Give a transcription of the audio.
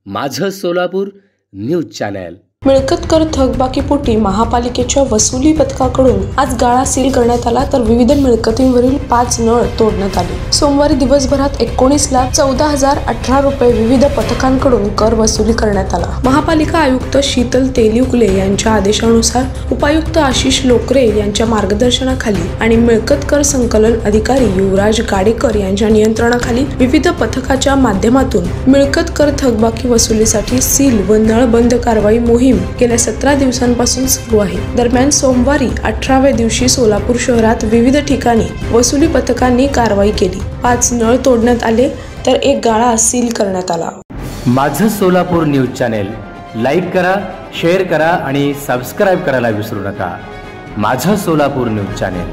माझं Solapur news channel. मिळकत कर थकबाकीपोटी महापालिकेच्या वसुली पथकाकडून आज गाळा सील करण्यात आला, तर विविध मिळकतींवरील 5 नळ तोडण्यात आले। सोमवारी दिवसभरात 19,14,018 रुपये विविध पथकांकडून कर वसुली करण्यात आला। महापालिका आयुक्त शीतल तेलिउकले यांच्या आदेशानुसार उपायुक्त आशिष लोकरे यांच्या मार्गदर्शनाखाली आणि मिळकत कर संकलन अधिकारी युवराज गाडेकर यांच्या नियंत्रणाखाली विविध पथकाच्या माध्यमातून मिळकत कर थकबाकी वसुलीसाठी सील व नळ बंद कारवाई मोहीम गेल्या 17 दिवसांपासून सुरू आहे। दरम्यान सोमवारी 18व्या दिवशी सोलापूर शहरात विविध ठिकाणी वसुली पथकांनी कारवाई केली। 5 नळ तोडण्यात आले, तर एक गाळा सील करण्यात आला। माझं सोलापूर न्यूज चॅनल लाईक करा, शेअर करा आणि सबस्क्राइब करायला विसरू नका। माझं सोलापूर न्यूज चॅनल।